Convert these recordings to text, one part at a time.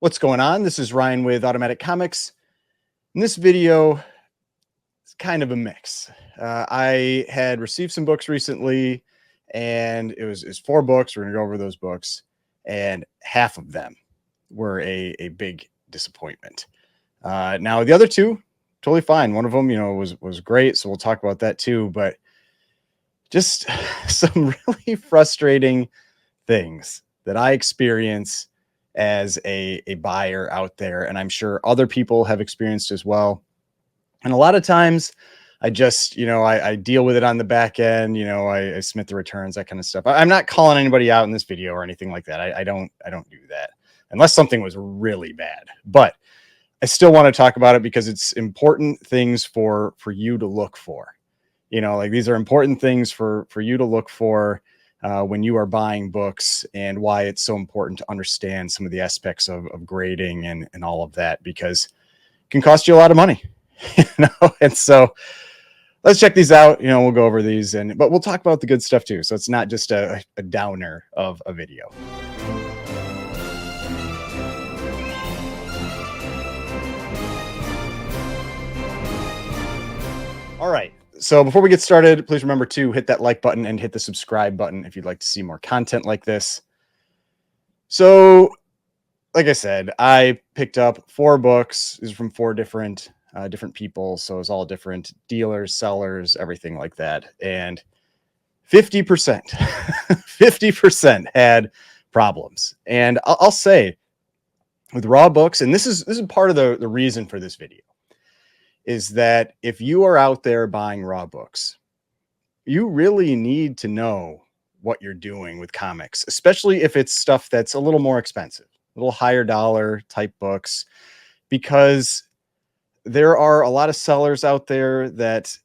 What's going on? This is Ryan with Automatic Comics. In this video, it's kind of a mix. I had received some books recently, and it's 4 books. We're going to go over those books, and half of them were a big disappointment. Now, the other two, totally fine. One of them, was great, so we'll talk about that too. But just some really frustrating things that I experience as a buyer out there, and I'm sure other people have experienced as well. And a lot of times I just, I deal with it on the back end, I submit the returns, that kind of stuff. I'm not calling anybody out in this video or anything like that. I don't do that unless something was really bad. But I still want to talk about it because it's important things for you to look for. Like these are important things for you to look for when you are buying books, and why it's so important to understand some of the aspects of grading and all of that, because it can cost you a lot of money. And so let's check these out. We'll go over these, but we'll talk about the good stuff too. So it's not just a downer of a video. All right. So before we get started, please remember to hit that like button and hit the subscribe button if you'd like to see more content like this. So, like I said, I picked up 4 books. These are from 4 different people. So it's all different dealers, sellers, everything like that. And 50%, 50% had problems. And I'll say with raw books, and this is part of the reason for this video, is that if you are out there buying raw books, you really need to know what you're doing with comics, especially if it's stuff that's a little more expensive, a little higher dollar type books, because there are a lot of sellers out there that,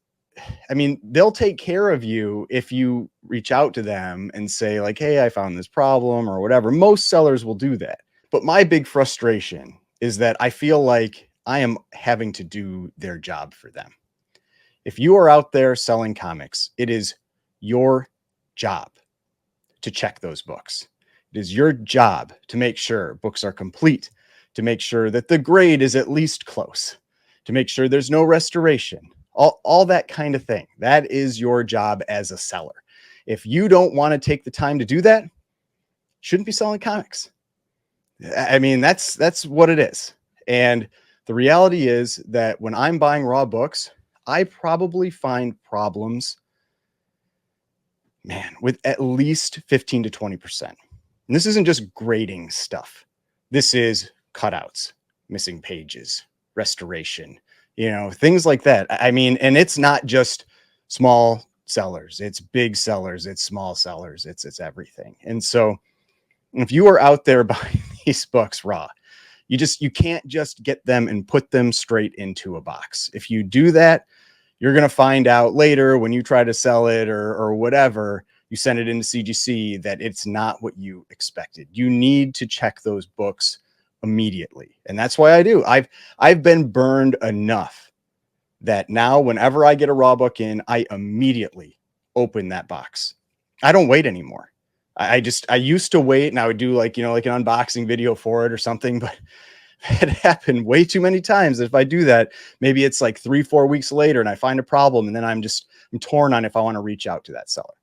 they'll take care of you if you reach out to them and say like, hey, I found this problem or whatever. Most sellers will do that. But my big frustration is that I feel like I am having to do their job for them. If you are out there selling comics, it is your job to check those books. It is your job to make sure books are complete, to make sure that the grade is at least close, to make sure there's no restoration, all that kind of thing. That is your job as a seller. If you don't want to take the time to do that, you shouldn't be selling comics. That's what it is. And the reality is that when I'm buying raw books, I probably find problems, with at least 15 to 20%. And this isn't just grading stuff. This is cutouts, missing pages, restoration, things like that. And it's not just small sellers. It's big sellers. It's small sellers. It's everything. And so if you are out there buying these books raw, you can't just get them and put them straight into a box. If you do that, you're going to find out later when you try to sell it or whatever, you send it into CGC, that it's not what you expected. You need to check those books immediately. And that's why I do. I've been burned enough that now whenever I get a raw book in, I immediately open that box. I don't wait anymore. I used to wait, and I would do like an unboxing video for it or something, but it happened way too many times. If I do that, maybe it's like 3-4 weeks later and I find a problem, and then I'm torn on if I want to reach out to that seller.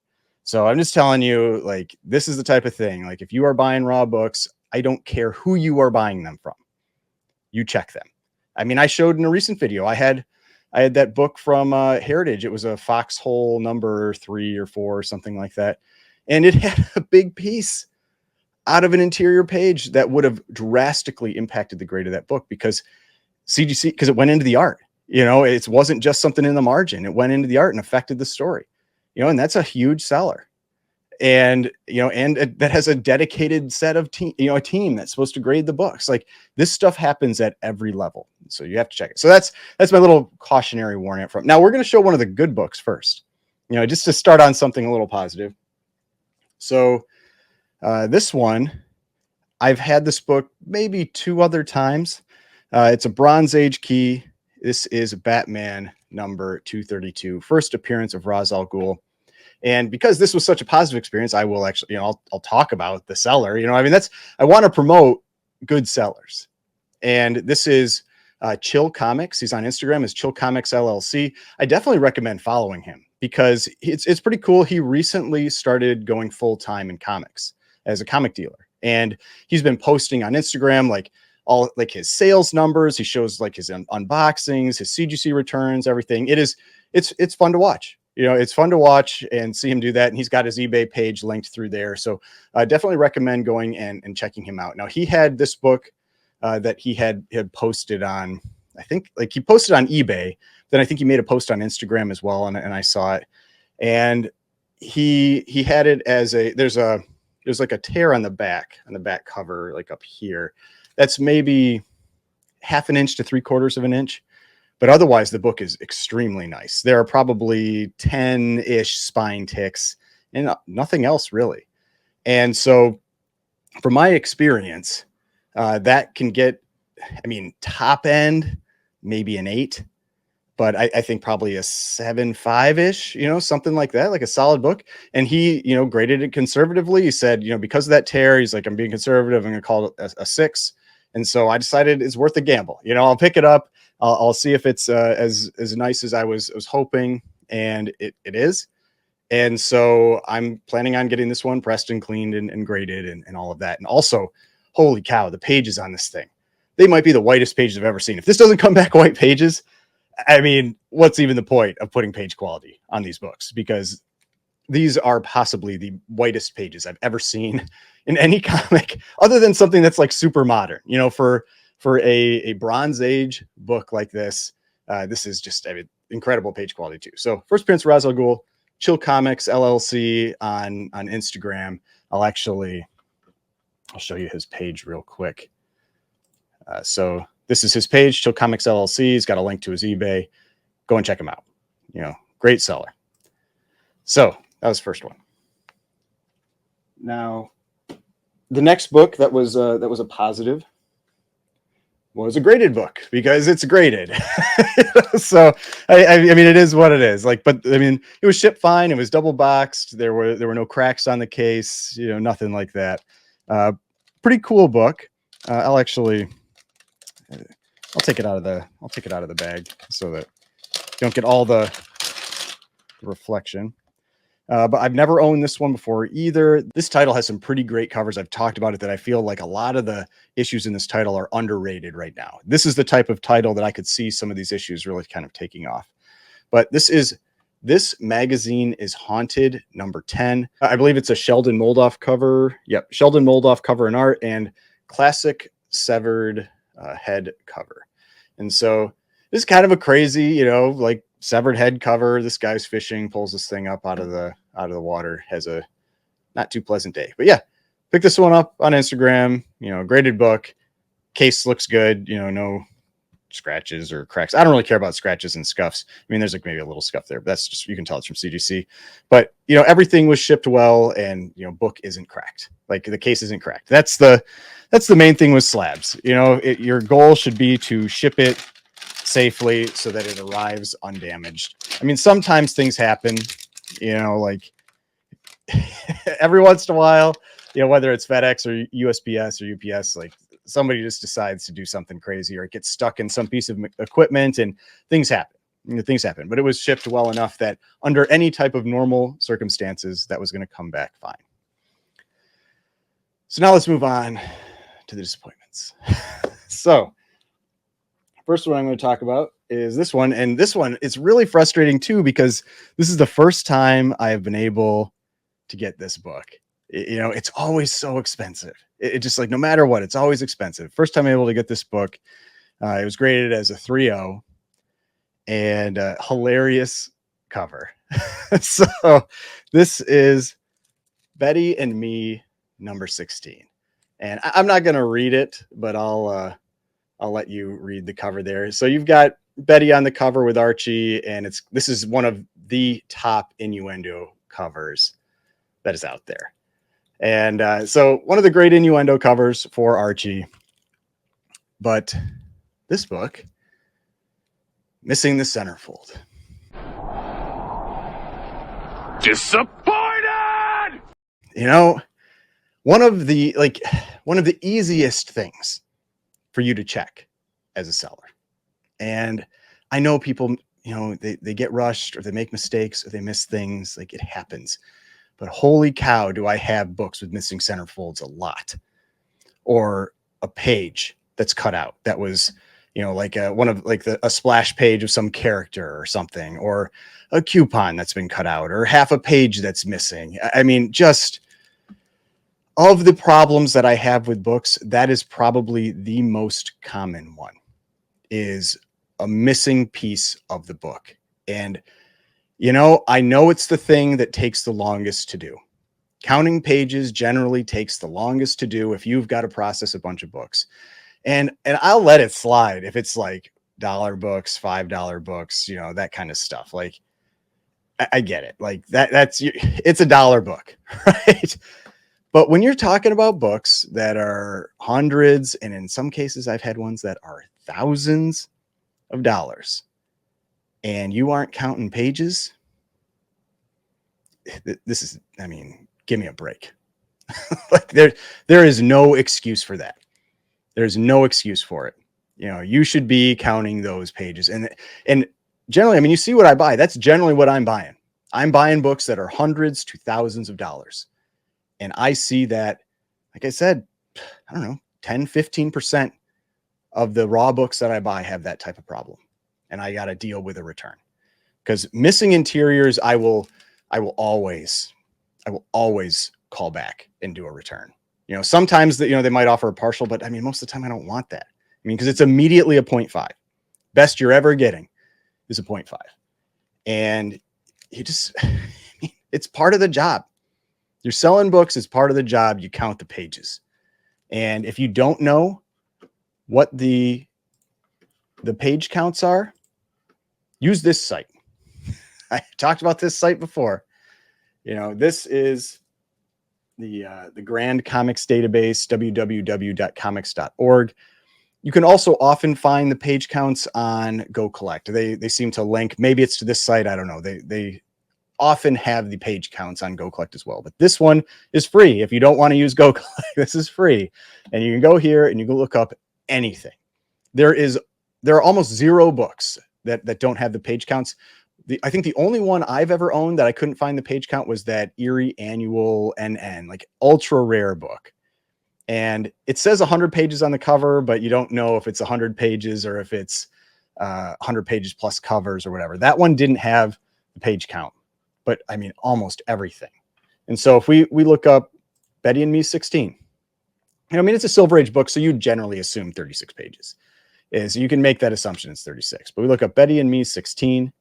So I'm just telling you, like, this is the type of thing. Like, if you are buying raw books, I don't care who you are buying them from. You check them. I showed in a recent video, I had that book from Heritage. It was a Foxhole number 3 or 4 or something like that. And it had a big piece out of an interior page that would have drastically impacted the grade of that book, because it went into the art. It wasn't just something in the margin. It went into the art and affected the story. And that's a huge seller. And, that has a dedicated set of a team that's supposed to grade the books. Like, this stuff happens at every level. So you have to check it. So that's my little cautionary warning up front. Now we're going to show one of the good books first, just to start on something a little positive. So this one, I've had this book maybe 2 other times. It's a Bronze Age key. This is Batman number 232, first appearance of Ra's al Ghul. And because this was such a positive experience, I will actually, I'll talk about the seller. I want to promote good sellers. And this is Chill Comics. He's on Instagram as Chill Comics LLC. I definitely recommend following him because it's pretty cool. He recently started going full time in comics as a comic dealer, and he's been posting on Instagram like all like his sales numbers. He shows like his unboxings, his CGC returns, everything. It's fun to watch. You know, it's fun to watch and see him do that. And he's got his eBay page linked through there. So I definitely recommend going and checking him out. Now, he had this book that he had posted on, I think like he posted on eBay. Then I think he made a post on Instagram as well. And I saw it. And he had it as there's like a tear on the back cover, like up here. That's maybe 1/2 inch to 3/4 of an inch. But otherwise, the book is extremely nice. There are probably 10-ish spine ticks and nothing else really. And so from my experience, that can get, I mean, top end, maybe an 8, but I think probably a 7.5-ish, you know, something like that, like a solid book. And he, you know, graded it conservatively. He said, you know, because of that tear, he's like, I'm being conservative. I'm going to call it a 6. And so I decided it's worth a gamble. You know, I'll pick it up. I'll see if it's as nice as I was hoping, and it is. And so I'm planning on getting this one pressed and cleaned and graded and all of that. And also, holy cow, the pages on this thing, they might be the whitest pages I've ever seen. If this doesn't come back white pages, I mean, what's even the point of putting page quality on these books? Because these are possibly the whitest pages I've ever seen in any comic, other than something that's like super modern, you know, for a Bronze Age book like this. This is just, I mean, incredible page quality too. So First Prince Ra's al Ghul, Chill Comics LLC on Instagram. I'll show you his page real quick. So this is his page, Chill Comics LLC. He's got a link to his eBay. Go and check him out. You know, great seller. So that was the first one. Now, the next book that was a positive was a graded book because it's graded. So I mean, it is what it is. Like, but I mean, it was shipped fine. It was double boxed. There were no cracks on the case. You know, nothing like that. Pretty cool book. I'll take it out of the bag so that you don't get all the reflection. But I've never owned this one before either. This title has some pretty great covers. I've talked about it, that I feel like a lot of the issues in this title are underrated right now. This is the type of title that I could see some of these issues really kind of taking off. But this magazine is Haunted number 10. I believe it's a Sheldon Moldoff cover. Yep, Sheldon Moldoff cover and art, and classic severed head cover. And so this is kind of a crazy, you know, like severed head cover. This guy's fishing, pulls this thing up out of the water, has a not too pleasant day. But yeah, pick this one up on Instagram. You know, graded book. Case looks good. You know, no scratches or cracks. I don't really care about scratches and scuffs. I mean, there's like maybe a little scuff there, but that's just, you can tell it's from CGC. But you know, everything was shipped well, and you know, book isn't cracked. Like the case isn't cracked. That's the main thing with slabs. You know, your goal should be to ship it safely so that it arrives undamaged. I mean, sometimes things happen, you know, like every once in a while, you know, whether it's FedEx or USPS or UPS, like somebody just decides to do something crazy, or it gets stuck in some piece of equipment, and things happen. You know, things happen, but it was shipped well enough that under any type of normal circumstances, that was going to come back fine. So now let's move on to the disappointments. So first one I'm going to talk about is this one. And this one is really frustrating too, because this is the first time I have been able to get this book. You know, it's always so expensive. It just like, no matter what, it's always expensive. First time I'm able to get this book, it was graded as a 3.0 and a hilarious cover. So this is Betty and Me number 16. And I'm not going to read it, but I'll let you read the cover there. So you've got Betty on the cover with Archie, and this is one of the top innuendo covers that is out there. And so one of the great innuendo covers for Archie. But this book, missing the centerfold. Disappointed! You know, one of the, like, one of the easiest things for you to check as a seller. And I know people, they get rushed, or they make mistakes, or they miss things. Like, it happens. But holy cow, do I have books with missing centerfolds a lot, or a page that's cut out that was, like a splash page of some character or something, or a coupon that's been cut out, or half a page that's missing. I mean, just of the problems that I have with books, that is probably the most common one, is a missing piece of the book. And, I know it's the thing that takes the longest to do. Counting pages generally takes the longest to do if you've got to process a bunch of books. And I'll let it slide if it's like dollar books, $5 books, that kind of stuff. Like, I get it. Like it's a dollar book, right? But when you're talking about books that are hundreds, and in some cases I've had ones that are thousands of dollars, and you aren't counting pages, this is, give me a break. Like, there is no excuse for that. There's no excuse for it. You should be counting those pages. And generally, you see what I buy. That's generally what I'm buying. I'm buying books that are hundreds to thousands of dollars. And I see that, like I said, I don't know, 10, 15% of the raw books that I buy have that type of problem. And I got to deal with a return. Because missing interiors, I will always call back and do a return. Sometimes they might offer a partial, but most of the time I don't want that. Because it's immediately a 0.5. Best you're ever getting is a 0.5. And you just, it's part of the job. You're selling books, it's part of the job. You count the pages. And if you don't know what the page counts are, use this site. I talked about this site before. This is the Grand Comics database, www.comics.org. You can also often find the page counts on Go Collect. They seem to link. Maybe it's to this site. I don't know. They often have the page counts on Go Collect as well. But this one is free. If you don't want to use Go Collect, this is free. And you can go here and you can look up anything. There are almost zero books that don't have the page counts. I think the only one I've ever owned that I couldn't find the page count was that Erie Annual NN, like ultra rare book. And it says 100 pages on the cover, but you don't know if it's 100 pages or if it's 100 pages plus covers or whatever. That one didn't have the page count, but almost everything. And so if we look up Betty and Me 16, it's a Silver Age book, so you generally assume 36 pages. So you can make that assumption it's 36. But we look up Betty and Me 16,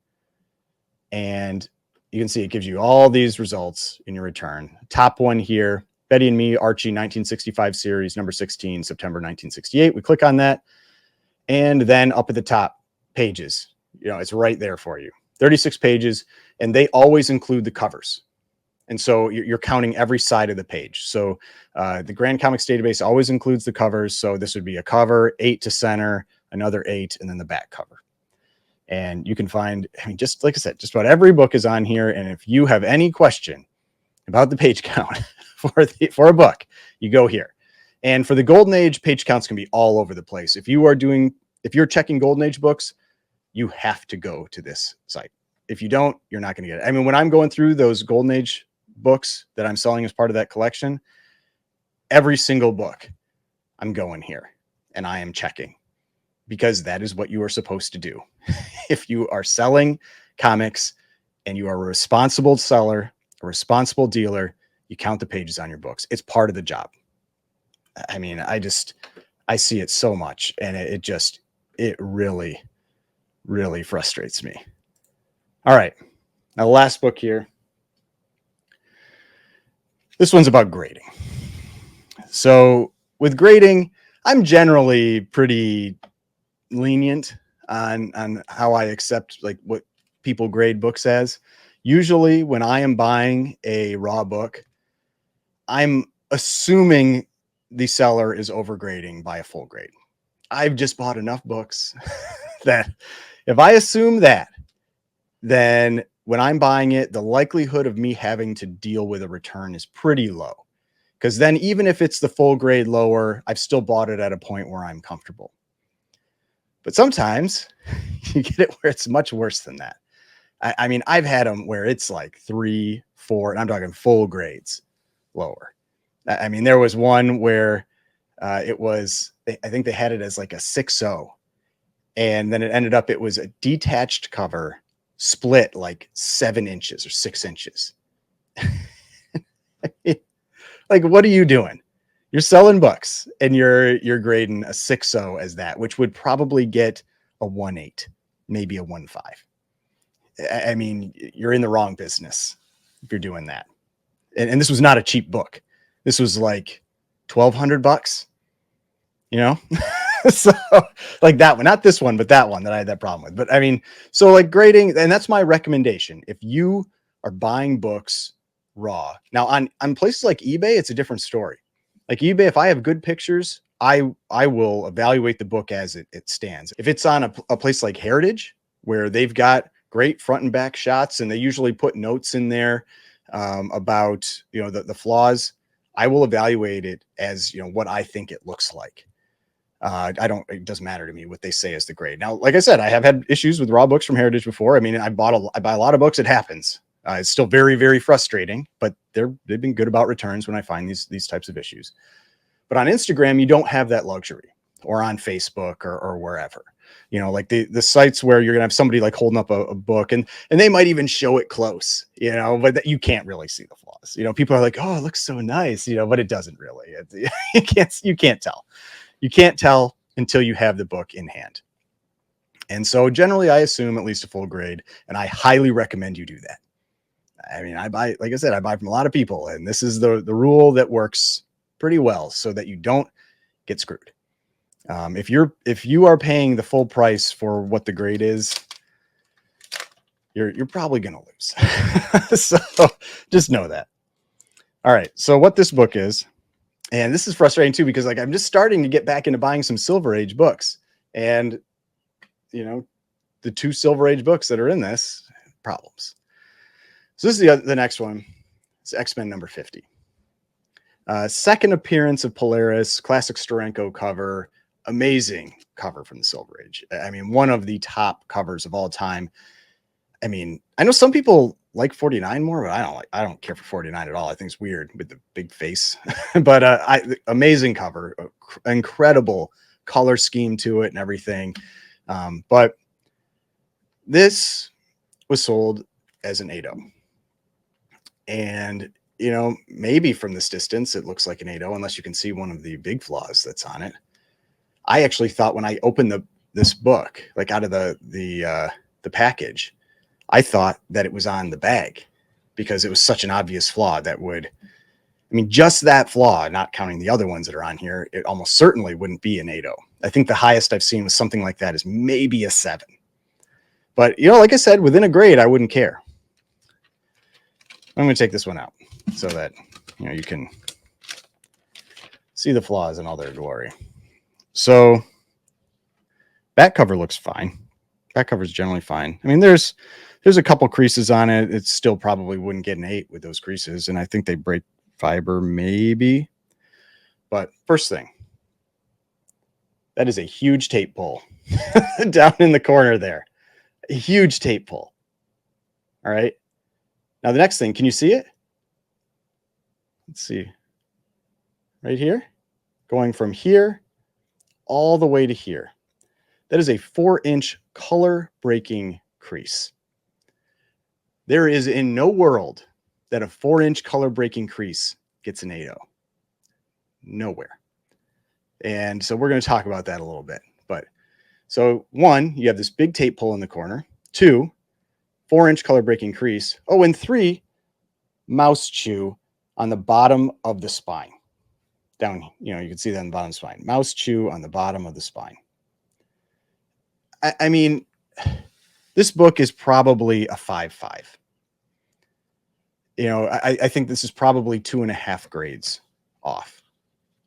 and you can see it gives you all these results in your return. Top one here, Betty and Me, Archie 1965 series, number 16, September 1968. We click on that. And then up at the top, pages. It's right there for you. 36 pages, and they always include the covers. And so you're counting every side of the page. So the Grand Comics database always includes the covers. So this would be a cover, 8 to center, another 8, and then the back cover. And you can find, just like I said, just about every book is on here. And if you have any question about the page count for a book, you go here. And for the Golden Age, page counts can be all over the place. If you're checking Golden Age books, you have to go to this site. If you don't, you're not going to get it. When I'm going through those Golden Age books that I'm selling as part of that collection, every single book, I'm going here and I am checking, because that is what you are supposed to do. If you are selling comics and you are a responsible seller, a responsible dealer, you count the pages on your books. It's part of the job. I see it so much, and it really, really frustrates me. All right. Now, the last book here. This one's about grading. So with grading, I'm generally pretty lenient on how I accept like what people grade books as. Usually when I am buying a raw book, I'm assuming the seller is overgrading by a full grade. I've just bought enough books that if I assume that, then when I'm buying it, the likelihood of me having to deal with a return is pretty low, Because then even if it's the full grade lower, I've still bought it at a point where I'm comfortable. But sometimes you get it where it's much worse than that. I mean, I've had them where it's like 3, 4, and I'm talking full grades lower. I mean, there was one where it was, I think they had it as like a 6.0, and then it ended up, it was a detached cover split like 7 inches or 6 inches. Like, what are you doing? You're selling books and you're grading a 6.0 as that, which would probably get a 1.8, maybe a 1.5. I mean, you're in the wrong business if you're doing that. And this was not a cheap book. This was like $1,200, you know? So like that one, not this one, but that one that I had that problem with. But I mean, so like grading, and that's my recommendation. If you are buying books raw, now on places like eBay, it's a different story. Like eBay, if I have good pictures, I will evaluate the book as it stands. If it's on a place like Heritage, where they've got great front and back shots, and they usually put notes in there about, you know, the flaws, I will evaluate it as, you know, what I think it looks like. It doesn't matter to me what they say is the grade. Now, like I said, I have had issues with raw books from Heritage before. I mean, I buy a lot of books. It happens. It's still very, very frustrating, but they've been good about returns when I find these types of issues. But on Instagram, you don't have that luxury, or on Facebook or wherever, you know, like the sites where you're gonna have somebody like holding up a book, and they might even show it close, you know, but you can't really see the flaws. You know, people are like, oh, it looks so nice, you know, but it doesn't really. You can't tell. You can't tell until you have the book in hand. And so generally I assume at least a full grade, and I highly recommend you do that. I mean, like I said, I buy from a lot of people, and this is the rule that works pretty well so that you don't get screwed. If you are paying the full price for what the grade is, you're probably going to lose. So just know that. All right. So what this book is, and this is frustrating too, because like I'm just starting to get back into buying some Silver Age books, and you know, the 2 Silver Age books that are in this, problems. So this is the next one. It's X-Men number 50. Second appearance of Polaris, classic Steranko cover, amazing cover from the Silver Age. I mean, one of the top covers of all time. I mean, I know some people like 49 more, but I don't care for 49 at all. I think it's weird with the big face, but amazing cover, incredible color scheme to it and everything. But this was sold as an 8.0. And, you know, maybe from this distance, it looks like an 8.0, unless you can see one of the big flaws that's on it. I actually thought when I opened this book, like out of the package, I thought that it was on the bag, because it was such an obvious flaw that would, I mean, just that flaw, not counting the other ones that are on here, it almost certainly wouldn't be an 8.0. I think the highest I've seen with something like that is maybe a 7. But, you know, like I said, within a grade, I wouldn't care. I'm going to take this one out so that, you know, you can see the flaws in all their glory. So back cover looks fine. Back cover is generally fine. I mean, there's a couple creases on it. It still probably wouldn't get an 8 with those creases. And I think they break fiber maybe. But first thing, that is a huge tape pull down in the corner there. A huge tape pull. All right. Now the next thing, can you see it? Let's see. Right here, going from here all the way to here. That is a 4-inch color breaking crease. There is in no world that a 4-inch color breaking crease gets an 8.0. Nowhere. And so we're going to talk about that a little bit. But so 1, you have this big tape pull in the corner. 2, 4-inch color breaking crease. Oh, and 3, mouse chew on the bottom of the spine. Down, you know, you can see that on the bottom of the spine. Mouse chew on the bottom of the spine. I mean, this book is probably a 5.5. You know, I think this is probably 2.5 grades off.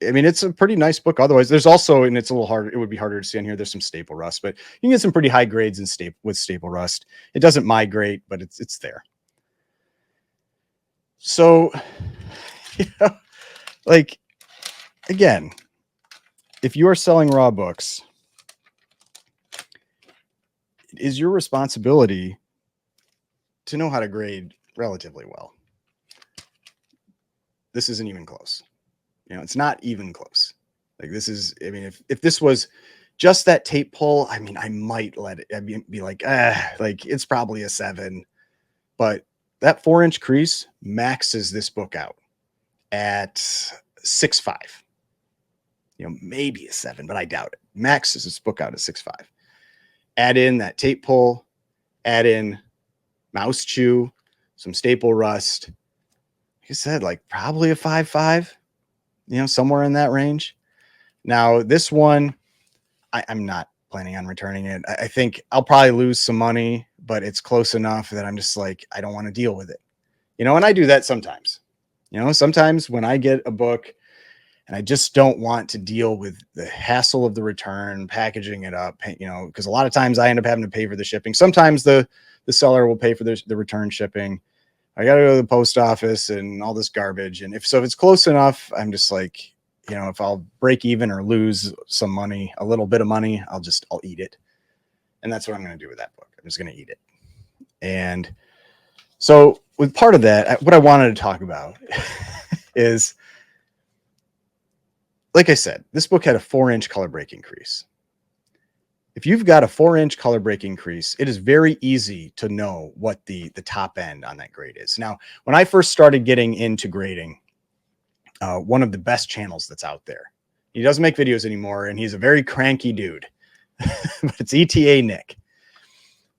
I mean, it's a pretty nice book. Otherwise, there's also, and it's a little hard, it would be harder to see on here, there's some staple rust, but you can get some pretty high grades with staple rust. It doesn't migrate, but it's there. So, you know, Like, again, if you are selling raw books, it is your responsibility to know how to grade relatively well. This isn't even close. You know, it's not even close. Like, this is, I mean, if this was just that tape pull, I mean, I might let it, I'd be like, like it's probably a 7, but that 4-inch crease maxes this book out at 6.5. You know, maybe a 7, but I doubt it. Maxes this book out at 6.5. Add in that tape pull, add in mouse chew, some staple rust. Like I said, like probably a 5.5, you know, somewhere in that range. Now, this one, I'm not planning on returning it. I think I'll probably lose some money, but it's close enough that I'm just like, I don't want to deal with it. You know, and I do that sometimes. You know, sometimes when I get a book and I just don't want to deal with the hassle of the return, packaging it up, you know, because a lot of times I end up having to pay for the shipping. Sometimes the seller will pay for the return shipping. I got to go to the post office and all this garbage. And if it's close enough, I'm just like, you know, if I'll break even or lose some money, a little bit of money, I'll eat it. And that's what I'm going to do with that book. I'm just going to eat it. And so with part of that, what I wanted to talk about is, like I said, this book had a 4-inch color break increase. If you've got a 4-inch color break increase, it is very easy to know what the top end on that grade is. Now, when I first started getting into grading, one of the best channels that's out there, he doesn't make videos anymore, and he's a very cranky dude, but it's ETA Nick.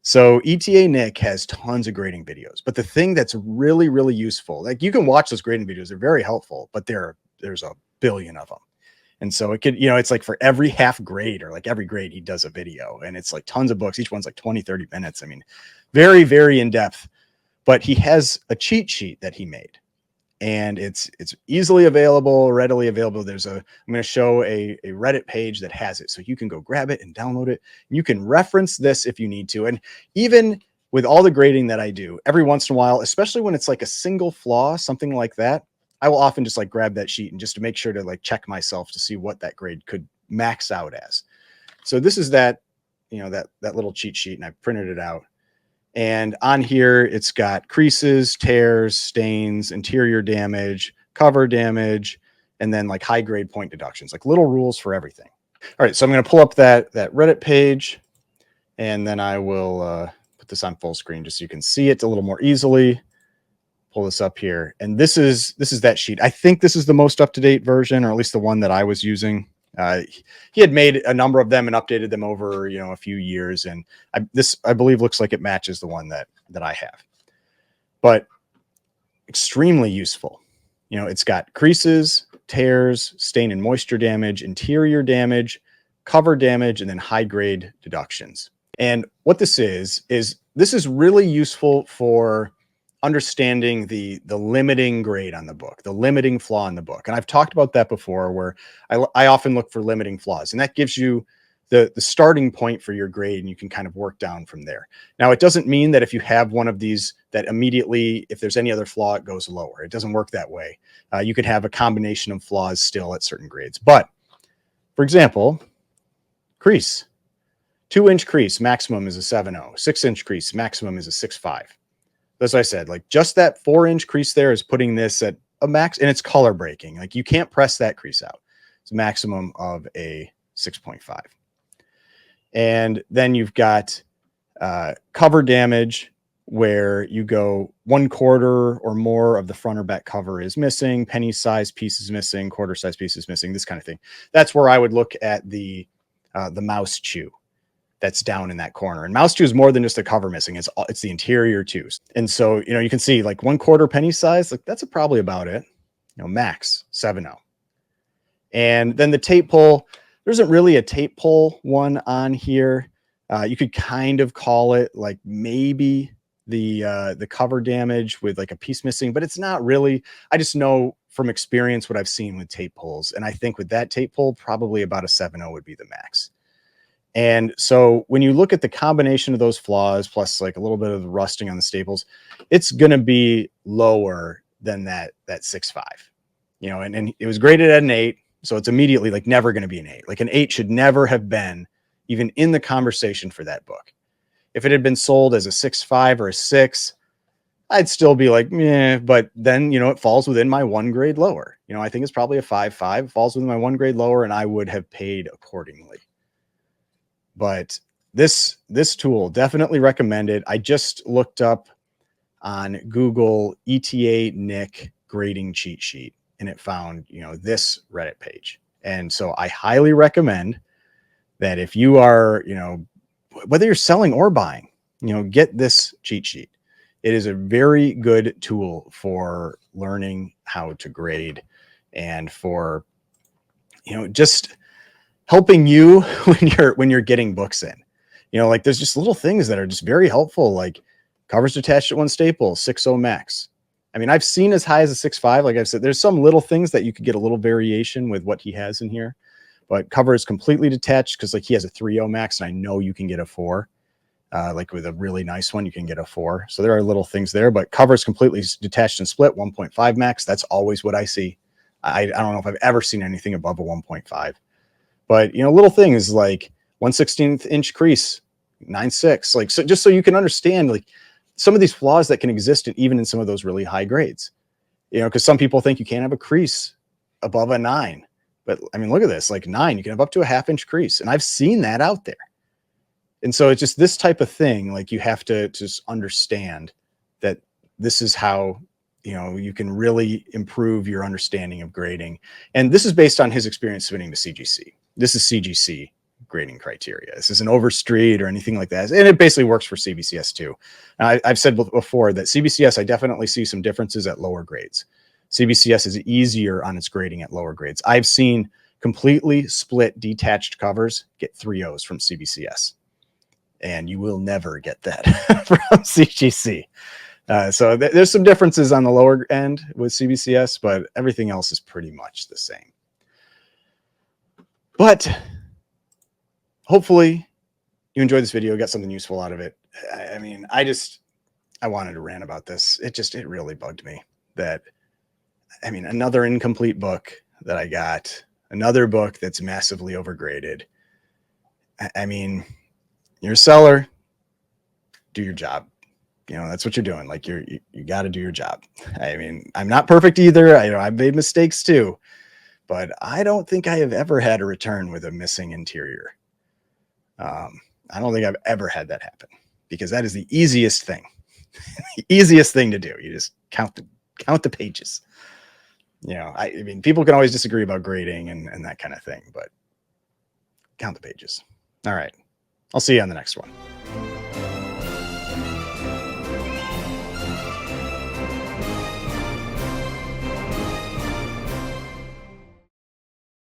So ETA Nick has tons of grading videos, but the thing that's really, really useful, like you can watch those grading videos, they're very helpful, but there's a billion of them. And so it could, you know, it's like for every half grade or like every grade, he does a video, and it's like tons of books. Each one's like 20, 30 minutes. I mean, very, very in depth, but he has a cheat sheet that he made, and it's easily available, readily available. I'm going to show a Reddit page that has it. So you can go grab it and download it. You can reference this if you need to. And even with all the grading that I do, every once in a while, especially when it's like a single flaw, something like that, I will often just like grab that sheet and just to make sure to like check myself to see what that grade could max out as. So this is that, you know, that little cheat sheet, and I printed it out. And on here, it's got creases, tears, stains, interior damage, cover damage, and then like high grade point deductions, like little rules for everything. All right, so I'm going to pull up that Reddit page, and then I will put this on full screen just so you can see it a little more easily. Pull this up here, and this is that sheet. I think this is the most up-to-date version, or at least the one that I was using. He had made a number of them and updated them over, you know, a few years, and I believe looks like it matches the one that I have. But extremely useful. You know, it's got creases, tears, stain and moisture damage, interior damage, cover damage, and then high grade deductions. And what this is this is really useful for understanding the limiting grade on the book, the limiting flaw in the book. And I've talked about that before, where I often look for limiting flaws, and that gives you the starting point for your grade, and you can kind of work down from there. Now, it doesn't mean that if you have one of these that immediately, if there's any other flaw, it goes lower. It doesn't work that way. You could have a combination of flaws still at certain grades. But for example, crease, 2-inch crease maximum is a 7.0, 6-inch crease maximum is a 6.5. As I said, like just that 4-inch crease there is putting this at a max, and it's color breaking. Like you can't press that crease out. It's a maximum of a 6.5. And then you've got cover damage, where you go 1/4 or more of the front or back cover is missing, penny size piece is missing, quarter size piece is missing, this kind of thing. That's where I would look at the mouse chew that's down in that corner. And mouse chew is more than just the cover missing. It's the interior too. And so, you know, you can see like 1/4 penny size, like that's probably about it, you know, max 7.0. And then the tape pull, there isn't really a tape pull one on here. You could kind of call it like maybe the cover damage with like a piece missing, but it's not really. I just know from experience what I've seen with tape pulls. And I think with that tape pull, probably about a 7.0 would be the max. And so when you look at the combination of those flaws, plus like a little bit of the rusting on the staples, it's going to be lower than that 6.5. and it was graded at an 8. So it's immediately like never going to be an 8. Like an 8 should never have been even in the conversation for that book. If it had been sold as a 6.5 or a 6, I'd still be like, meh, but then, it falls within my one grade lower. I think it's probably a 5.5, falls within my one grade lower, and I would have paid accordingly. But this tool, definitely recommended. I just looked up on Google ETA Nick grading cheat sheet, and it found, this Reddit page. And so I highly recommend that if you are, whether you're selling or buying, get this cheat sheet. It is a very good tool for learning how to grade and for, just helping you when you're getting books in. Like there's just little things that are just very helpful, like covers detached at one staple, 6.0 max. I mean, I've seen as high as a 6.5. Like I've said, there's some little things that you could get a little variation with what he has in here, but cover is completely detached because like he has a 3.0 max, and I know you can get a 4. Like with a really nice one, you can get a 4. So there are little things there, but cover is completely detached and split, 1.5 max. That's always what I see. I don't know if I've ever seen anything above a 1.5. But, little things like 1/16 inch crease, 9.6. Like, so just so you can understand, like, some of these flaws that can exist even in some of those really high grades, because some people think you can't have a crease above a 9. But I mean, look at this, like 9, you can have up to a 1/2 inch crease. And I've seen that out there. And so it's just this type of thing, like you have to just understand that this is how, you can really improve your understanding of grading. And this is based on his experience submitting to CGC. This is CGC grading criteria. This isn't Overstreet or anything like that. And it basically works for CBCS too. I've said before that CBCS, I definitely see some differences at lower grades. CBCS is easier on its grading at lower grades. I've seen completely split detached covers get 3.0s from CBCS. And you will never get that from CGC. So there's some differences on the lower end with CBCS, but everything else is pretty much the same. But hopefully you enjoyed this video, got something useful out of it. I mean, I wanted to rant about this. It really bugged me that, another incomplete book that I got, another book that's massively overgraded. You're a seller, do your job. That's what you're doing. Like you got to do your job. I'm not perfect either. I've made mistakes too, but I don't think I have ever had a return with a missing interior. I don't think I've ever had that happen, because that is the easiest thing, the easiest thing to do. You just count the pages. People can always disagree about grading and that kind of thing, but count the pages. All right. I'll see you on the next one.